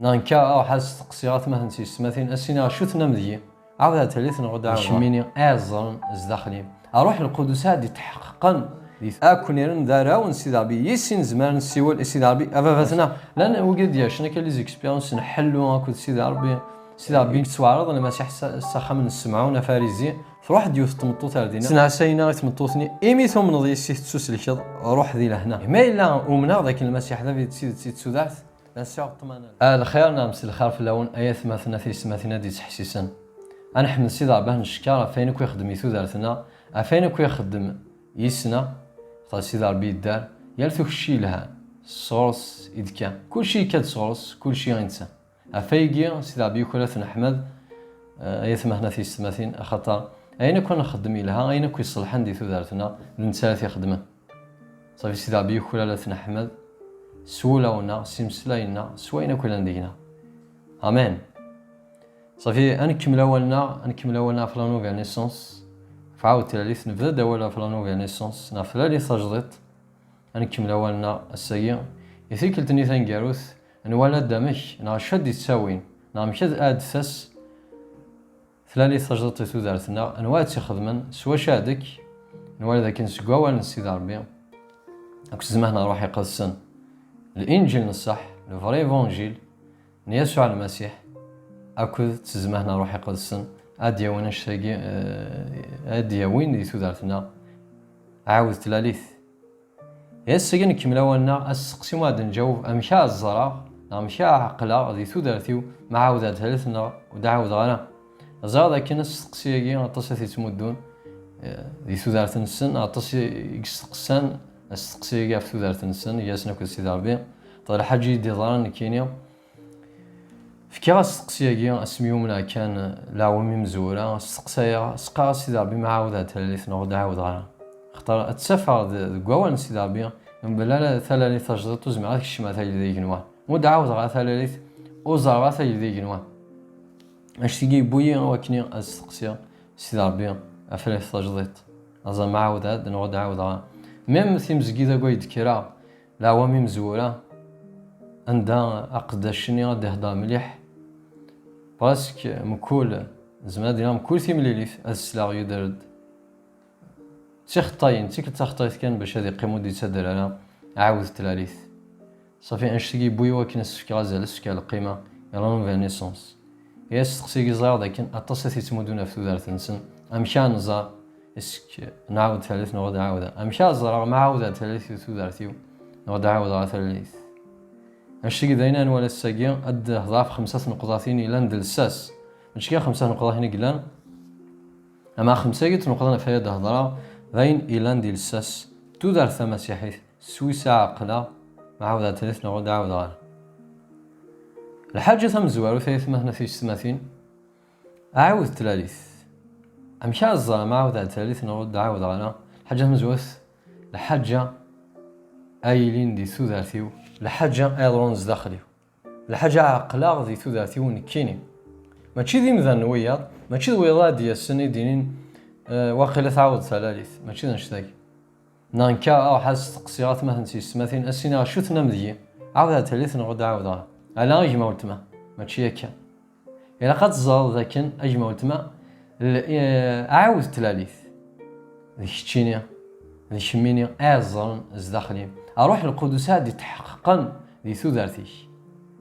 نانكا أو حاس تقصيرات ما هنسي سماثين أسينا شوت نمذي عاودها تليث نغدا يشميني أزرن ازداخلي أروح القدس هادي تحققا أكون يرن دارا ونسي بي يسين زمان سيول سي بي أفافتنا لأن وجد ياشنا كان لي زيكسبيرونس نحلو أكو سي ربي سي ربي تسوارض أنا ماشي الساخة من السمعون فاريزي تروح ديوث تمطوط هادينا سنا ساينا تمطوطني إيمي ثم نضي سي تسوس الكض روح ذي لهنا ما إلا ومنا ذاك المسيح ذا في تسودات الخير نامس الخير في اللون ايات مثلنا في سماتنا دي تحسيسا انا حمد سي ضربه نشكار فين كو يخدم يثودرتنا فين كو يخدم يسنا طال سي ضربي الدار يالثو شي لها صوص يدكا كلشي كاد صوص كلشي غينسى افايقي سي ضربي كولات نحمد ايات مثلنا في سماتين خاطر اين كون نخدم لها اين كو يصلح عندي ثودرتنا ننسى يخدم صافي سي ضربي كولات نحمد سولونا سيمسلاينا سوينا كل ندينا امين صافي نكمل اولنا في لانوفيا نيسونس فعاود تلاليث نبدا ولا في لانوفيا نيسونس نافلالي سجدت نكمل اولنا السيء يثيك التنيثان جاروث نوالا دمش ناشد يتساوين نامشد ادسس ثلالي سجدت تودارتنا نوات خدمن سوا شادك نوالا ذاك نسقوا نسي ضربي اكو زعما روح يقدسن الانجيل نصح لو فري ايفانجيل يسوع المسيح اكو تزمهنا روح يقدسن ادياوين الشيء ادياوين اللي تودارتنا عاود تلاليث يسجن كملاونا السقسي ما نجاوب امشا الزرع امشا عقلا غادي تودارتيو مع عاودها ثالثنا ودعاود غانا زاد كاين السقسي اطاسي تمدون دي تودارت السن اطاسي يسقسان السقسي في تودارت السن ياسنا كل سي داربي طال حاجي دي ضران كينيا في كاع السقسيه اسميومنا كان لاومي مزوره السقسيه سقا سي داربي مع عاودها ثالثنا ودعاود غانا اختار اتسفر كواوان سي داربي من بلا ثلاث تجدت زعما هذاك الشيء ما تايل ديك نوا ودعاود غا ثلاث وزارا تايل ديك نوا اش تيجي بويا وكني السقسيه سي داربي ثلاث تجدت ازا مع عاودها نودعاود غا ميم ثيمزكيدا كويد كرا لاوامي مزوره عندها اقداشني غادي يهضر مليح باسك مكول زعما ديال مكول ثيمليليف هاد السلاغيو دارد تيخطاين تيخطايت كان باش هادي قيمو دي تدير على عاود تلاليث صافي انشتي بوي وكن السفكي غازال السفكي على القيمه يلا نوفيل نيسونس يا سقسي زار لكن اتصل تمودونا في دارت نسن امشان نزار اسك نعاود ثالث نغدا عاوده امشا زرا ما عاود ثالث تودارتيو نغدا عاود ثالث انشتي داينا ولا الساقي اد ضعف 5 نقطتين الى ندلساس ماشي 5 نقطه هنا قلان اما 5 نقطه في هذا هضره ذين الى ندلساس تودار ثماسيحي سويسا عقله مع عاود ثالث نغدا عاود غير الحاجه ثم زوارو ثلاث مثلا في 30 عاود ثالث امشا الزرا ما عاود ثالث نرد عاود غانا حاجه مزوث الحاجه ايلين دي ثلاثيو الحاجه ايرونز داخليو الحاجه عقلا دي ثلاثيو نكيني ماشي دي مذنويه ماشي ويضا ديال السنه دينين واقيلا تعاود ثالث ماشي نشتاك نانكا او حاس تقصيرات ما نسي سماثين اسينا شوتنا مدي عاود ثالث نرد عاود غانا على اجمع التما ماشي هكا الا قد زال ذاك اجمع التما عاود تلاليث ذيك الشينيا ذيك شمينيا ازرن ازداخلي اروح القدس هادي تحققا ذي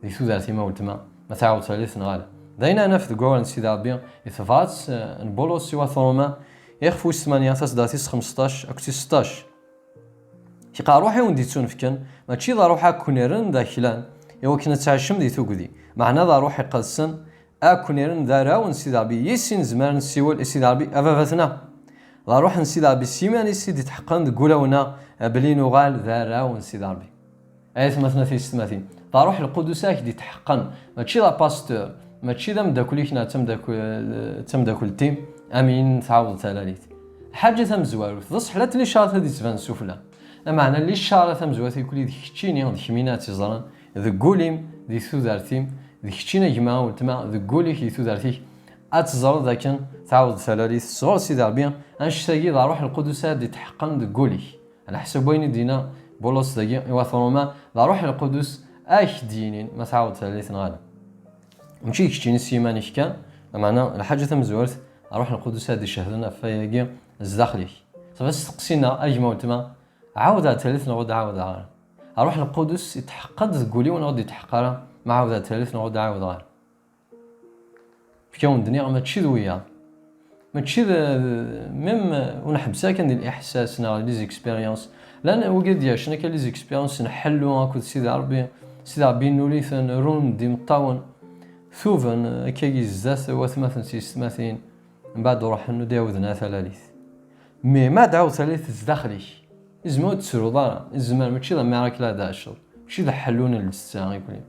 ثودارتي ما ولتما ما تعاود ثالث نغال داينا انا في كوال سي دابي يثفات نبولو سوا ثروما يخفو 8 داتيس 15 اكتي 16 كيقا روحي وندي تونفكن ماشي ضا روحا كونيرن داخلان يوا كنا تعشم دي ثوكدي معنا ضا روحي قدسن اكونيرن دارا ونسي دابي يسين زمان سيول سي دابي افافتنا لا روح نسي دابي سيماني سيدي تحقن تقولونا بلي نغال دارا ونسي دابي ايت مثلا في 30 لا روح القدس دي تحقن ماشي لا باستور ماشي دا مداكلي حنا تمداكل تيم امين تعاود ثلاث حاجه ثم زوارو تصح حلات لي شارط هذه تبان سفلى معنى لي شارط ثم زواتي كل ديك تشيني ديك ميناتي زران ذكوليم دي ثودارتيم ذيك تشينا جماعه ولتما ذكولي كي ثودارتي اتزر ذاك تعاود ثلاث صور سي داربيان انشتاقي لا روح القدس دي تحقن ذكولي على حسب وين دينا بولوس داكي ايوا ثروما لا روح القدس اش دينين ما تعاود ثالث غانا ماشي كشتيني السيماني كان معنا الحاجه مزورت اروح القدس هذه شهرنا فياكي الزداخلي صافي سقسينا اجمع تما عاود ثالث نغود عاود اروح القدس يتحقق تقولي ونغود يتحقق ما عاود ثالث نغود عاود غير في كون الدنيا ماشي دويه ماشي ميم ونحبسها كندير الاحساس نا لي زيكسبيريونس لان وقد ياشنا كان لي زيكسبيريونس نحلو هاكو سيدي ربي نوليثن رون دي مطاون ثوفن كي زات وثماثن سيستماثين من بعد روح انو داودنا ثلاث مي ما دعاو ثلاث الداخلي ازمو تسرو دارا الزمان ماشي لا ماراك لا داشر ماشي لا حلون للساعه يقول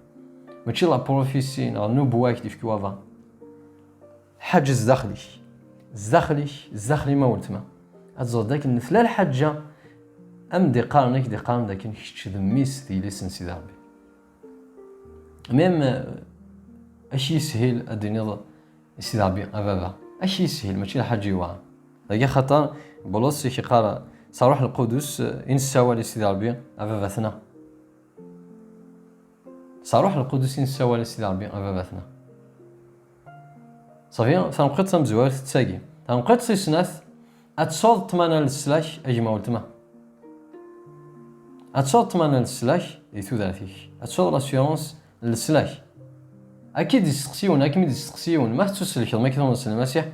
ماشي لا بروفيسي نو بواك ديف كوافا حاجز الزاخلي ما ولتما اتزود داك النثلا الحاجه ام دي قارنك دي قارن داك كيتش ذميس دي لسن سيدي ربي ميم اشي سهل الدنيا سيدي ربي ابابا اشي سهل ماشي حاجه واعره داك خاطر بولوس كي قال صروح القدس انساوا لسيدي ربي اباباتنا صروح القدس انساوا لسيدي ربي اباباتنا صافي تنقيت مزوار تساقي تنقيت سيسناث اتصود تمانا للسلاش اجي ولتما اتصود تمانا للسلاش ديتو ذاتيك اتصود لاسيونس للسلاش اكيد يستقسيون ما تسلك ما كيدون المسيح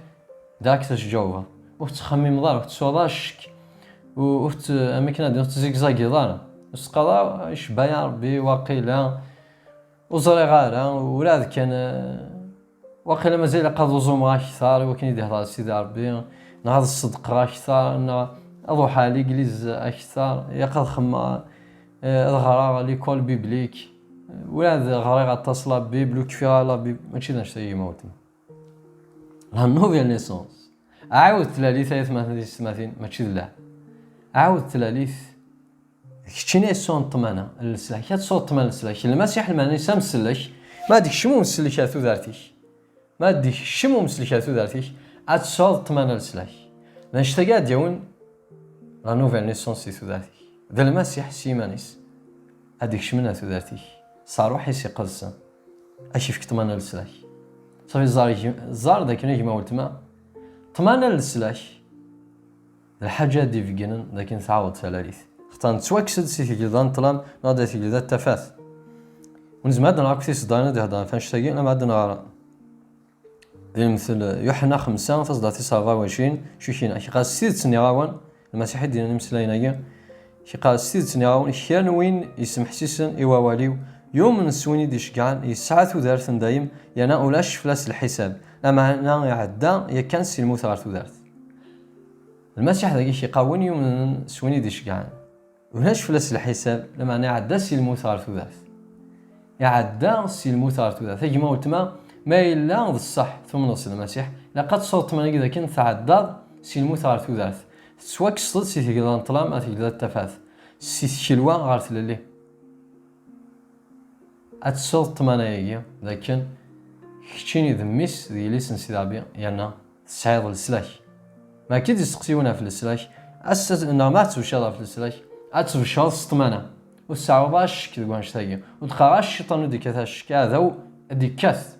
داك تجاوبها وتخمم دار وتسوضا الشك وفت اماكن ديال تزيكزاكي دار وسقضا اش بايا ربي واقيلا وزري غالا ولاد كان واقيلا مازال قادو زوم اكثر وكاين يدير سيدي ربي نهض الصدق اكثر اضو حالي جليز اكثر يقد خما الغرا ليكول بيبليك ولاد غريغه اتصل بيبلو كفيها لا ماشي نشتي موتنا لا نوفيل نيسونس عاود ثلاثه ثمانين ماشي لا عاود ثلاث كتشيني الصون طمانه السلاح كتصوت طمان السلاح المسيح المعني سام السلاح ما ديك شمو مسلك ثو دارتيك ما ديك شمو مسلك ثو دارتيك اتصوت طمانه السلاح نشتاق ديون لا نوفيل نيسونس ثو دارتيك ذا المسيح سيمانيس هذيك شمنا ثو دارتيك صار واحد يقلص اشي فيك طمانه السلاح صافي زار داك نجمه ولتما طمانه السلاح الحاجات دي فيجنن لكن تعاود ثلاث اختار تواكسد سيتي جلدان طلام نادي في جلدات تفاث ونزم هذا نعرف كيس داينا دي هذا فاش تاقي انا بعد نعرف دي مثل يوحنا 5 فاصلة 29 شوشينا شي قال سيد سنيراون المسيحي ديالنا مسلايناكي شي قال سيد سنيراون كان وين يسمح سيسن ايواليو يوم من السويني دي شكعان يسعثو دارثن دايم يانا اولاش فلاس الحساب اما انا يعدا يا كان سي الموت غارثو دارث المسيح ذاك شي قاون يوم من السويني دي شكعان ولاش فلاس الحساب لما انا يعدا سي الموت غارثو دارث يعدا سي الموت غارثو دارث كيما قلتما ما الا الصح ثم نوصل المسيح لقد صوت من كذا كان تعدى سي الموت غارثو دارث سواك صد سي تيقدر نطلام تيقدر تفاث سي شلوا غارث للي اتصوت منايا لكن كتشيني ذميس ديالي سنسي دابي يعني تسعيد السلاح ما كيد يسقسيونا في السلاح اساس انه ما تسوشا في السلاح اتسوشا السطمانه والساعه باش كيقولش تاعي وتقراش الشيطان ديك تاش كذا ديكاث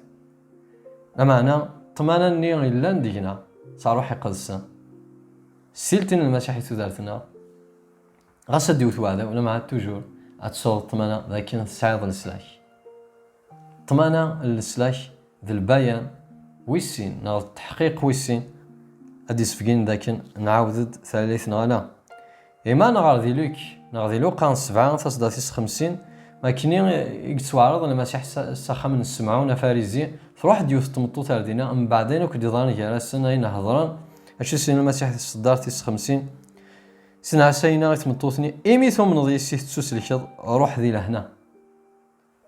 لمعنى طمانا ني الا ندينا صاروح يقدس سيلتين المسيح تدارتنا غاسا ديوث هذا ولا مع توجور اتصوت طمانا لكن تسعيد السلاح طمانا السلاش ذا البيان ويسين نا التحقيق ويسين ادي سفكين داكن نعاود ثالث نغالا اما نغاردي لوك قان 7 فاصلة 50 ما كاين يتوارض المسيح الساخه من السمعون فاريزي فروح ديوث تمطو تاردينا من بعدين وكدي ضان جالسنا هنا هضران هادشي سين المسيح الصدار 50 سنا سينا تمطوتني ايميثهم نضي سي تسوس لكض روح ذي لهنا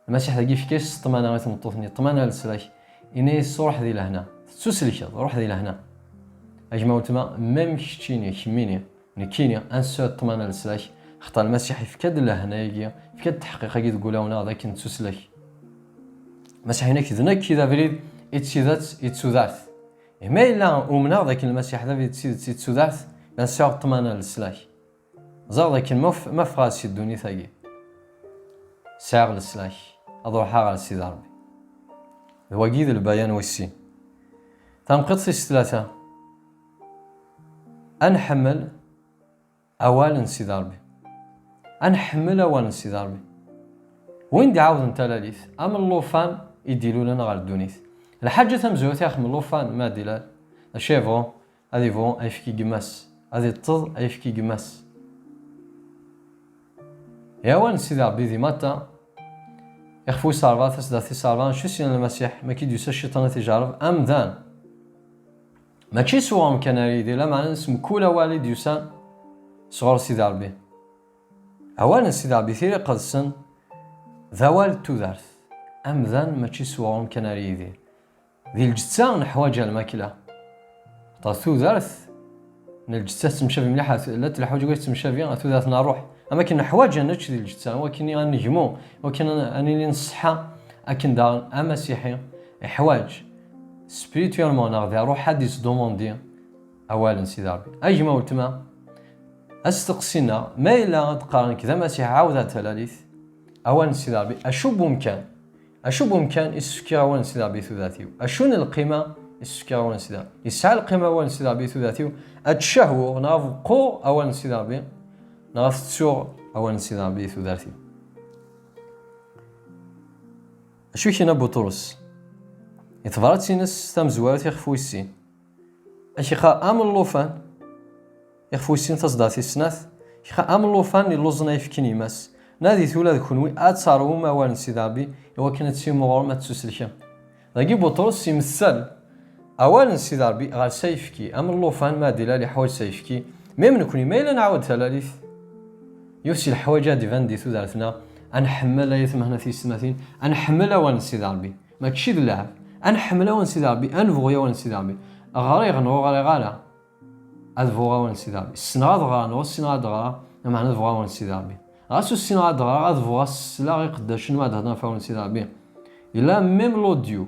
المسيح ذاكي في كاش طمانه تمطوتني طمانه للسلاش اني صروح ذي لهنا تسوس لكض روح ذي لهنا اجمع تما ميم كتشيني كميني نكيني ان سو طمانه للسلاش اختار المسيح في كاد لهنا يجي في كاد التحقيق كي تقولونا ذاك نتسوسلاش المسيح هنا كذا كذا بريد اتسودات ما الا ومنا ذاك المسيح ذا اتسودات بان سو طمانه للسلاش زار لكن ما فراسي الدنيا ثاقي ساغ السلاك أضروحها على سيدي ربي هو قيد البيان والسين تنقط في 3 أنحمل أولا سيدي ربي أنحمل أولا سيدي ربي وين دي عاود انت لاليث أما اللوفان يديلو لنا غير الدونيث الحاجة تمزوت يا أخي من اللوفان ما ديلال الشيفون هذي فون أيفكي جماس هذي الطض أيفكي جماس يا وان سيدي ربي ذي ماتا يخفو صارفات تسداتي صارفان شو سين المسيح ما كيديوس الشيطان تجارب أمذان ماشي سوا كان يدير لا معنى اسم كل والد يوسان صغار سيدي ربي أولا سيدي ربي ثيري قدسن ذوال تودارث أمذان ماشي سوا كان يدير ذي الجثة نحواجها الماكلة تودارث من الجثة تمشافي مليحة لا تلحواج قوي تمشافي تودارث نروح أما كنا حواجها نتش ذي الجثة ولكن نجمو ولكن أني نصحى أكن دار أمسيحي حواج سبيريتوالمون ناغذي روح حد يسدوموندي أولا سيدي ربي أجمع ولتما أستقسينا ما إلا تقارن كذا مسيح عاودها تلاليث أولا سيدي ربي أشو بمكان يسفكي أولا سيدي ربي ثلاثيو أشون القيمة يسفكي أولا سيدي ربي يسعى القيمة أولا سيدي ربي ثلاثيو أتشهو ناغذ قو أولا سيدي ربي ناغذ تسوغ أولا سيدي ربي ثلاثيو أشو كينا بطرس يتفرات سينس تام زوارت يخفو السين أشيخا أم اللوفان يخفو السين تصداتي السناث شيخا أم اللوفان يلوزنا يفكيني ماس نادي ثولا ذكونوي أتصارو ما وان سيدابي يوا كانت سي مغور ما تسوسلكم ذاكي بطرس يمثل أولا سيدابي غير سيفكي أم اللوفان ما ديلا حواج سيفكي ميم نكوني ما إلا نعاود ثلاث يوسي الحواجات ديفان دي ثلاثنا أنحمل يثمهنا في السماثين أنحمل وان سيدابي ما تشيد اللعب أنحمل وان سيدي ربي أنفغيا وان سيدي ربي غاري غنغو غاري غالا أدفغا وان سيدي ربي السنغاد غالا السنغاد غالا معنى أدفغا وان سيدي ربي غاسو السنغاد غالا أدفغا السلا غي قداشن ما دهنا فا وان سيدي ربي إلا ميم لوديو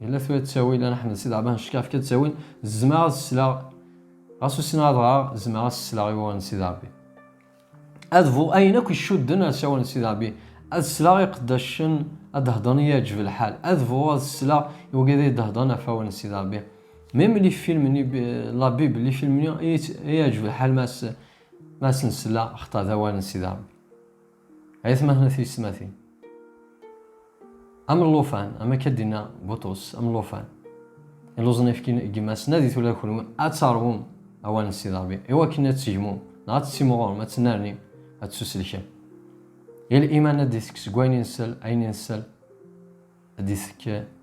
إلا ثوات تساوي إلا نحمل سيدي ربي هنشكاف كتساوي زماغ السلا غاسو السنغاد غالا زماغ السلا غي وان سيدي ربي أدفو أين كي شدنا سوى سيدي ربي السلا يقداشن الدهضان يعجب الحال أذفو السلا يوجد الدهضان فاون سيدي ربي ميم لي فيلم لا بيبل لي فيلم يعجب الحال ما سنسلا اخطا ذوان سيدي ربي عيث ما هنا في سماثي أم اللوفان أما كدينا بوطوس أم اللوفان يلوزنا في كيماس نادي ولا كل أتصارهم أوان سيدي ربي إوا كنا تسجمو نعت سيموغون ما تنارني أتسوسلكم يا الإيمان أديسك سقوين ينسل أين ينسل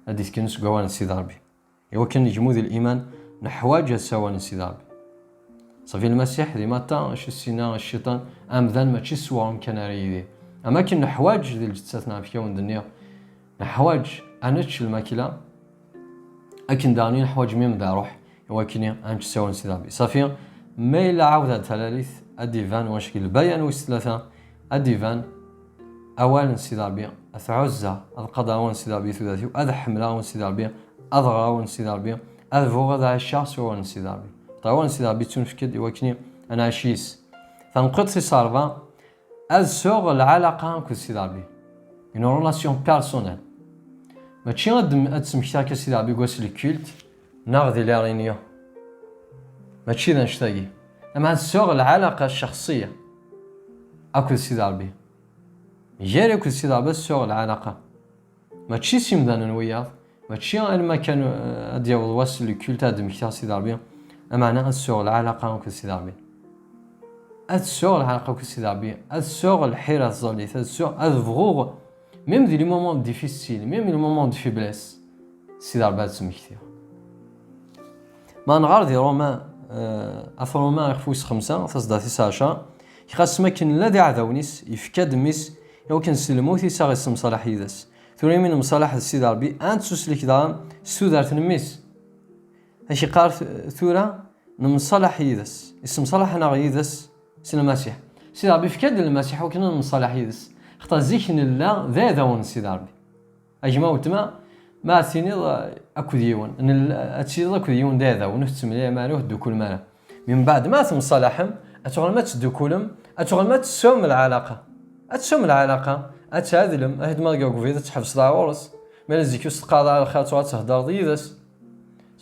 أديسك نسقوان سيدي ربي إوا كان جمود الإيمان نحواج سوان سيدي ربي صافي المسيح ذي ماتا اش السينا الشيطان أمذان ماشي سواهم كان ريدي أما كن نحواج ذي الجتاتنا في يوم الدنيا نحواج أنتش الماكلة أكن داني نحواج ميم دا روح إوا كني أنتش سوان سيدي ربي صافي ما إلا عاودة ثلاث أديفان واشكي البيان والثلاثة أديفان أولا سيدي ربي أثعزة القضاء وان سيدي ربي ثلاثي أذ حملة وان سيدي ربي أضغى وان سيدي ربي أذ فوغ ذا الشخص وان سيدي ربي طوان سيدي ربي تنفكد وكني أنا عشيس فنقد سي صارفا أذ سوغ العلاقة كو سيدي ربي une relation personnelle ماشي غد أتسمكتاك سيدي ربي قوس الكولت ناغذي لارينيو ماشي ذا نشتاقي أما أذ سوغ العلاقة الشخصية أكو سيدي ربي جاري كل سيدي ربي سوغ العلاقة ماشي سيمدان وياه ماشي ما كان ديال واس الكولت هاد مكتا سيدي ربي معناها سوغ العلاقة كل سيدي ربي سوغ العلاقة كل سيدي ربي سوغ الحيرة الظليت سوغ فغوغ ميم دي لي مومون ديفيسيل ميم لي مومون دو فيبليس سيدي ربي تسمكتيها ما نغار دي رومان أفرومان يخفويس 5 تصدى 19 يخاص ما كان لا دي عذاونيس يفكاد ميس يو كان سلمو تيساغ اسم مصالح يدس ثوري من مصالح السيدي ربي أنت سوسلك دام سودار تنميس هاشي قار ثورة نمصالح يدس اسم مصالح أنا يدس سين المسيح سيدي ربي فكاد المسيح وكنا نمصالح يدس اختار زيكن الله ذا ذاون سيدي ربي أجمع وتما ما سيني أكو ديون أن أتشيد أكو ديون ذا ذا ونفتم ليه ماله الدكول ماله من بعد ما تمصالحهم أتغل ما تدكولهم أتغل ما تسوم العلاقة اتعادلم اهد ما قاو فيدا تحبس داورس مال زيك يستقاضى على خاطر تهضر ضيدس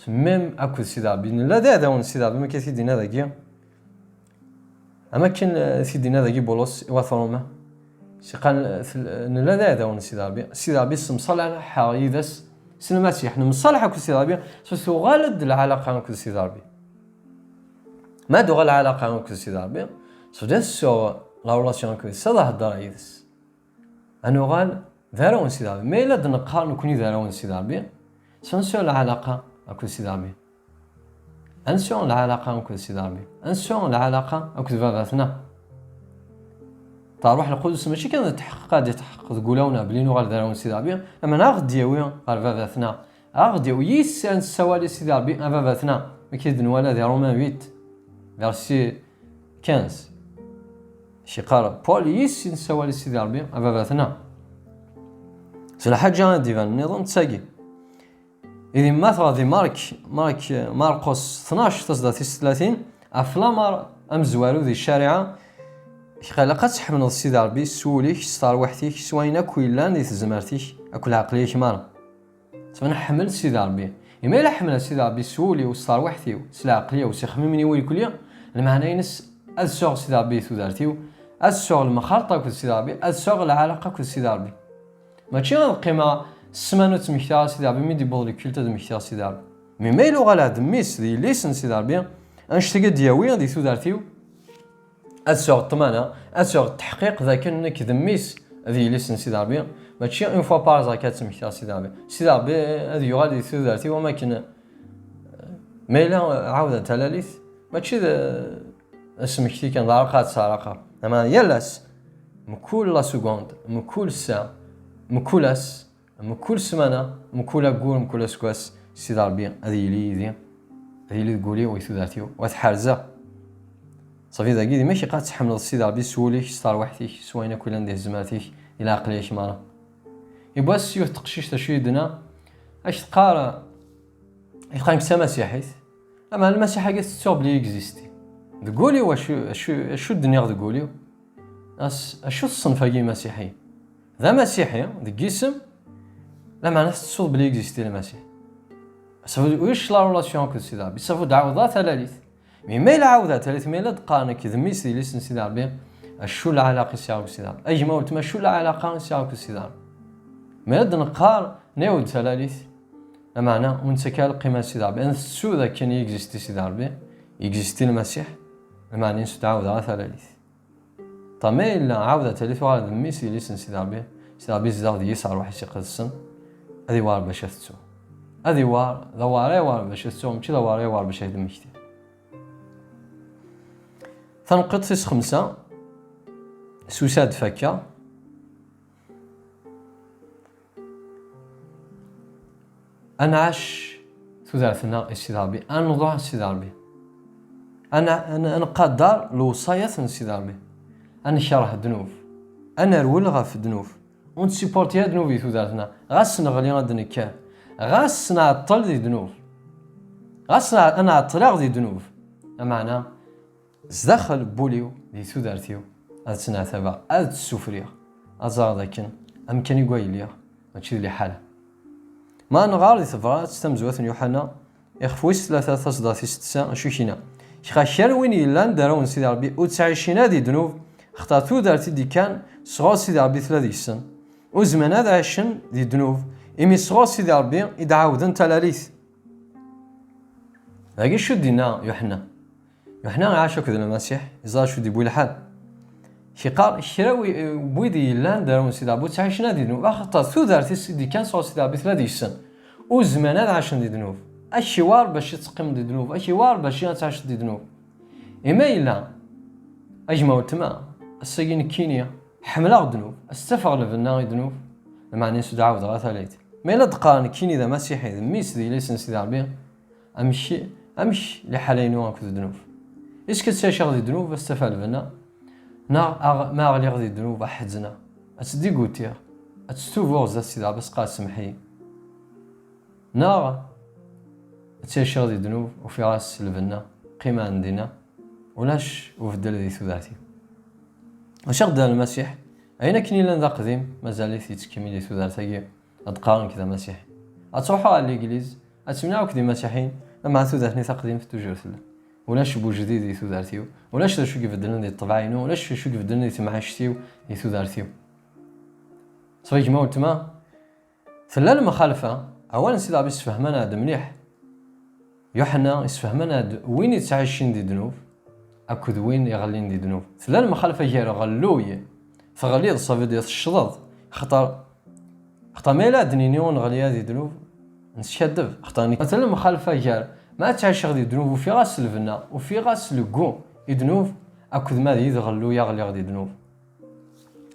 ميم اكو سيدي ربي لا دا ون سيدي ربي ما كيدينا داكيا اما كاين سيدينا داكي بولوس واثروما شي قال لا دا ون سيدي ربي مصالح حايدس سن المسيح نمصالح اكو سيدي ربي سو غالد العلاقه اكو سيدي ربي ما دو غال العلاقه اكو سيدي ربي سو دسو لا ريلاسيون اكو سيدي هضر يدس انو غال دارون سيدي ربي ما الا نقارن نكوني دارون سيدي ربي سنسو العلاقه اكو سيدي ربي انسون العلاقه اكو سيدي ربي انسون العلاقه اكو باباتنا تاع روح القدس ماشي كان تحقق تقولونا بلي نو غير دارون سيدي ربي اما ناخذ دياوي غير باباتنا اغديو يسان سوالي سيدي ربي باباتنا ما كيدن ولا دي رومان 8 فيرسي 15 شي قال بول يسان سوالي سيدي ربي باباتنا سلا حاجه ديفان النظام تساقي إذا مثلا ذي ماركوس 12 تصدى 30 أفلامر أمزوارو ذي الشارعة خلقت تحمل السيد ربي سوليك ستار وحديك سوينا كويلان ذي تزمرتيك أكل عقليك مارا تمنى حمل السيد ربي إما إلا حمل السيد ربي سولي وستار وحدي وسلا عقلية وسيخمي مني وي كليا المعنى ينس أذسوغ السيد ربي ثودارتيو أذسوغ المخالطة كل السيد ربي أذسوغ العلاقة كل السيد ربي ماشي القيمة السمانو تمختار سيدي ربي مي دي بول كولتا تمختار سيدي ربي مي مايلو غالا دميس دي ليسن سيدي ربي انشتاق دياوي دي ثودارتيو اسوغ الطمانه اسوغ التحقيق ذاك انك دميس هذه ليسن سيدي ربي ماشي اون فوا بار زاكا تمختار سيدي ربي هذه يغال دي ثودارتيو وما كان مايلا عاوده تلاليث ماشي اسمكتي كان دارقات سارقه اما يلاس مكول لا سكوند مكول ساعه مكولاس كل سمانه كل قول كل سكواس سيدي ربي هذه اللي تقولي ويثوداتيو وتحرزه صافي ذاك دي ماشي قاد تحمل سيدي ربي سوليك ستار وحدك سوينا كل ندير زماتيك الى عقليك مره يبغى السيوف تقشيش تشوي دنا اش تقرا يبقى نكسا مسيحيت اما المسيحيه قالت تسوب لي اكزيستي تقولي واش شو الدنيا تقولي شو الصنف هاكي مسيحي ذا مسيحي ذاك اسم لا معناه تصوب بلي اكزيستي المسيح صافي واش لا ريلاسيون كو سيدي ربي صافي دعوضات ثلاث مي ما الا عاودات ثلاث مي الا دقانك ذميس لي سيدي ربي شو العلاقه سياق سيدي ربي اي ما قلت ما شو العلاقه سياق سيدي ربي ما يد نقار نعود ثلاث لا معناه وانت كالقيمه سيدي ربي ان سو ذا كان اكزيستي سيدي ربي اكزيستي المسيح معناه نسو دعوضات ثلاث طما الا عاودات ثلاث وعاد ذميس لي سيدي ربي زاد يسعر واحد شي قدسن هذه وار باش تسو هذه وار وار باش تسو ماشي وار باش يدمشتي تنقط في 5 سوساد فكا انعش ثلاثنا السيد ربي انوضع السيد ربي انا قدر الوصايا السيد ربي انا شرح الذنوب انا رولغا في الذنوب ونسيبورتي هاد ذنوبي ثلاثنا غاس نغلي غاد نكا غاس نعطل ذي ذنوب غاس انا عطلاق ذي ذنوب معنى زدخل بوليو ذي ثودارتيو هاد سنة ثبا هاد السفرية ازار ذاكن امكن يقوي ليا ماشي لي حالة ما نغار ذي ثبرات تمزوات يوحنا يخفويس 3 تصداتي 6 شوكينا شيخا شروين يلان دارون سيدي ربي وتعيشينا ذي ذنوب اختار ثودارتي دي كان صغار سيدي ربي 3 سن وزمان هذا عشن ذي ذنوب إمي صغار سيدي ربي يدعاودن تلاليث هاكي شو دينا يوحنا عاشو كذا المسيح يزار شو دي بوي الحال شي قال شراوي بويدي لان دارون سيدي ربي تعيشنا ذي ذنوب اخطا ثودارتي سيدي كان صغار سيدي ربي 3 سن وزمان هذا عشن ذي ذنوب اشي وار باش تقيم ذي ذنوب اشي وار باش تعيش ذي ذنوب إما إلا أجمع تما السجين كينيا حملا ذنوب استفغ لفنا ذنوب معني سو دعوة غاثاليت ما إلا دقان كيني ذا مسيحي ذا ميس ذي ليسن سيدي ربي أمشي لحالينو أكو ذنوب إسكت سيشغ ذي ذنوب استفغ لفنا ما أغلق ذي ذنوب أحزنا أتدي قوتيا أتستوفوغ ذا سيدي ربي سقا سمحي تسيشغ ذي ذنوب وفي راس لفنا قيمة عندنا ولاش وفدل ذي ثلاثي واش غدا المسيح أين كاين لان ذا قديم مازال تيتكمل ثودارتاكي هاد قارن كذا مسيحي غتروحو على الإنجليز غتمنعو كدي مسيحيين مع ثودارتني تقديم في توجور سلا ولا شبو جديد ثودارتيو ولا شو كيفدلن ديال الطبعينو ولا شو كيفدلن ديال معاشتيو ثودارتيو صافي كيما قلت ما ثلا المخالفة أولا سيدي ربي يسفهمنا هذا مليح يوحنا يسفهمنا هذا وين يتعايشين دي ذنوب أكد وين يغلين دي ذنوب ثلا المخالفة هي غلوية فغليظ صافي ديال الشضاض خطر ما لا دنينيون غلي هذه ذنوب نشدف خطاني مثلا المخالفة هي ما تعيش غادي ذنوب وفي غاس الفنا وفي غاس لكو يذنوب أكد ما ذي غلو يغلي غادي ذنوب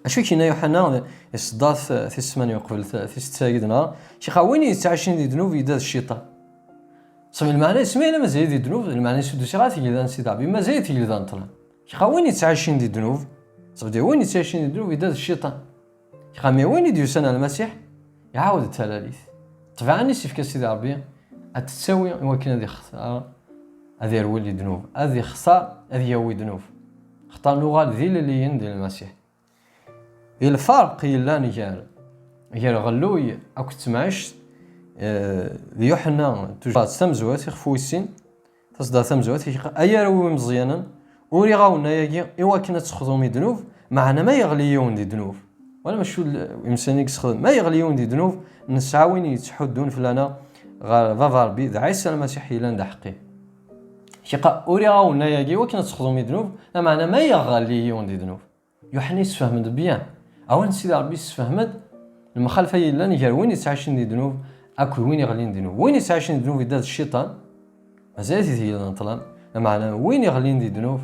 اشو كاين يوحنا يصدات في السمانية قبل في 6 نهار شي وين يتعايشين دي ذنوب يداز الشيطان صافي المعنى سمينا مازال دي ذنوب المعنى سدو شي غاتي يدان سيدي ربي مازال تيدان طلع شي وين يتعايشين دي ذنوب صافي وين يتعايشين دي ذنوب يداز الشيطان شي مي وين يديوسن المسيح يعاود التلاليث طبعا نسي في سيدي ربي اتساوي ولكن هذه خساره هذه يروي لي ذنوب هذه خساره هذه يوي ذنوب خطا نغال ذي اللي يندي المسيح الفرق إلا نجار غلوي أو كتمعش يوحنا تجاد تمزوات يخفو السين تصدى تمزوات أيا روي مزيانا وري غاونا يجي إوا كنا تخدمي ذنوب معنا ما يغليون دي ذنوب ولا مشو إمسانيك تخدم ما يغليون دي ذنوب نسعاوين يتحدون فلانا فافاربي ذا عيسى المسيحي لان حقي شقا وري غاونا يجي إوا كنا تخدمي ذنوب معنا ما يغليون دي ذنوب يوحنا يسفهم بيان أولا سيدي ربي يسفهمد المخالفة إلا نجار وين يتعايشين دي ذنوب أكو وين يغلين دي ذنوب وين يتعايشين دي ذنوب يداز الشيطان مازال تيتيلا نطلان المعنى وين يغلين دي ذنوب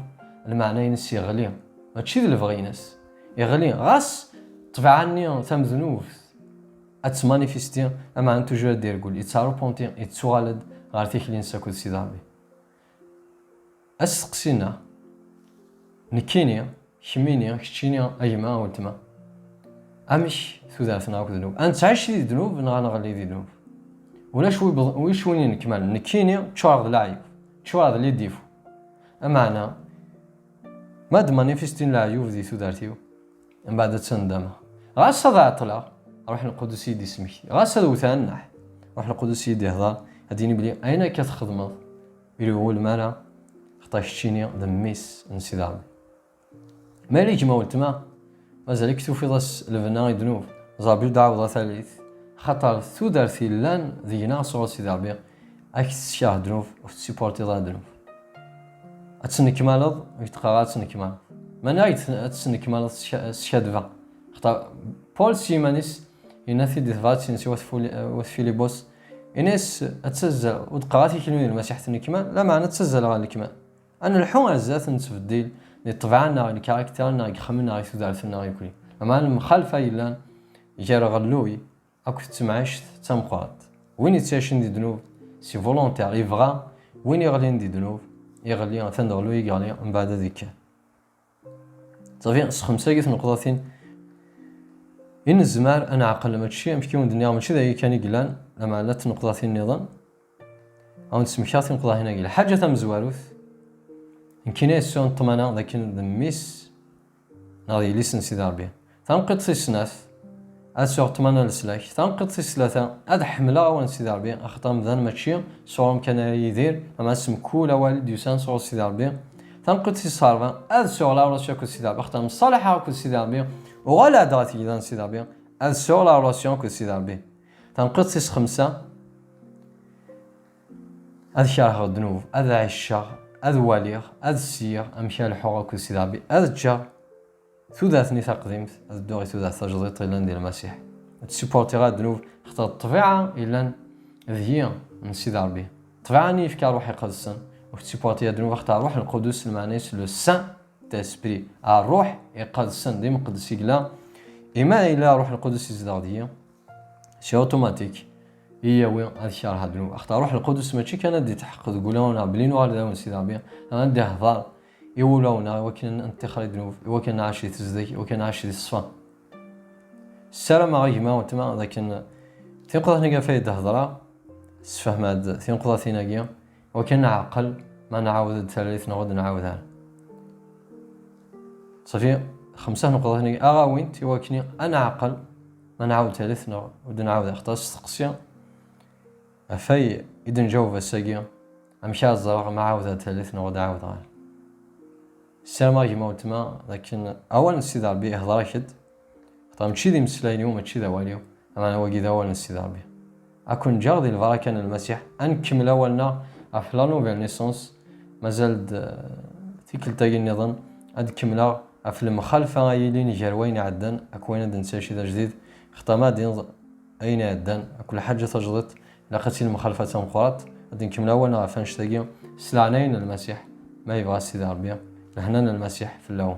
المعنى ينس يغلين ماشي اللي بغا ينس يغلين غاس طبعا ثم ذنوب اتمانيفيستي المعنى توجور دير قول يتساربونتي يتسوالد غير تيكلين ساكو سيدي ربي أسقسينا نكيني شميني كتشيني أيما ولتما امش ثلاثنا وك ذنوب انت عايش لي ذنوب نغلي دي ذنوب ولا ويش وين نكمل نكيني تشارض العيب تشارض اللي ديفو امعنا ما مانيفيستين العيوب دي ثدارتيو من بعد تندم غاس هذا طلع روح القدس يدي سمك غاس هذا وثانح روح القدس يدي هضر هديني بلي اين كتخدم بلي هو المالا خطاشتيني ذميس انسدام مالك ما ولتما مازال كتوفي ضاس الفنا يدنوب زابيل دعوة ثالث خطر ثودارتي لان ذينا صور سيدي ربي اكس شاه دنوب وتسيبورتي ضا دنوب اتسنك مالض ويتقاغا تسنك مالض من ايت اتسنك مالض شادفا خطر بول سيمانيس يناثي دي فاتسينس وفيليبوس إناس اتسزل ودقاغاتي كلمين المسيح تنكمال لا معنى تسزل غا الكمال أنا الحوم الزات نتفديل لطبعنا الكاركترنا يخمنا ثودارتنا يكوني أما المخالفة إلا يجار غلوي أكو تسمعش تمقاط وين يتشاشن دي ذنوب سي فولونتير يفغا وين يغلين دي ذنوب يغلي تندغلو يغلي من بعد ذيك صافي خمسة قيت نقطتين إن الزمار أنا عقل ماشي مشكي ودنيا ماشي ذا كان يقلان لما لا نقطتين نظام أو نسمكاتي نقطة هنا قيل حاجة تمزواروث يمكن يسون طمانا لكن ذميس ناضي ليسن سيدي ربي تنقط في السناث أسوغ طمانا لسلاك تنقط في الثلاثة أد حملة وان سيدي ربي أخطا مذان ماشي صورم كان يدير أما اسم كولا والد يسان صور سيدي ربي تنقط في الصارفة أد سوغ لا راسيون كو سيدي ربي أخطا مصالحة كو سيدي ربي وغالا دغاتي لان سيدي ربي أد سوغ لا راسيون كو سيدي ربي تنقط في خمسة أد شارح الذنوب أد عشاق أذ واليغ أذ سيغ أمشي الحوغ كل سيدي ربي أذ جار ثلاثني تقديمت أذ دوغي ثلاث تجديد إلان ديال المسيح تسيبورتي غا الذنوب خاطر الطبيعة إلان ذهي من سيدي ربي طبيعاني في روحي قدسا وتسيبورتي الذنوب خاطر روح القدس المعنيس لو سان تاسبري الروح يقدسا ديما قدس يقلا إما إلا روح القدس يزيد غدية سي أوتوماتيك هي وين هالشهر هادنو اختار روح القدس ماشي كان دي تحقق تقولونا بلينو غير داون سيدي ربي انا ندي هضار يولونا وكان انت خالد ذنوب وكان عاشي تزدك وكان عاشي الصفا السلام عليكم وانتما لكن تنقض هنا فايده هضره تفهم هاد تنقض ثيناكيا وكان عقل ما نعاود الثالث نعود نعاودها صافي 5 نقطة هني أغاوين تيواكني أنا عقل ما نعاود ثالثنا ودنعاود أخطاء استقصيا أفاي إذن جاوب الساقيا أمشي الزرق ما عاود ثالثنا ودعاود غير السلام عليكم موتما. لكن أولا السيدار بيه هضر كد طبعا ماشي ذي مسلايني وماشي ذا واليو أما أنا وقيد أولا السيدار بيه أكون جاغدي الفراكان المسيح أنكمل أولنا أفلا نوفيل نيسونس مازال تيكل تاقي النظام أد كملا أفل المخالفة يلين جروين عدن أكوين دن ساشي ذا جديد اختما دين أين عدن كل حاجة تجدت لقتي المخالفة تنقرات أد نكمل أولنا أفنش تاقي سلعنين المسيح ما يبغى السيدار بيه لهنا المسيح في اللون.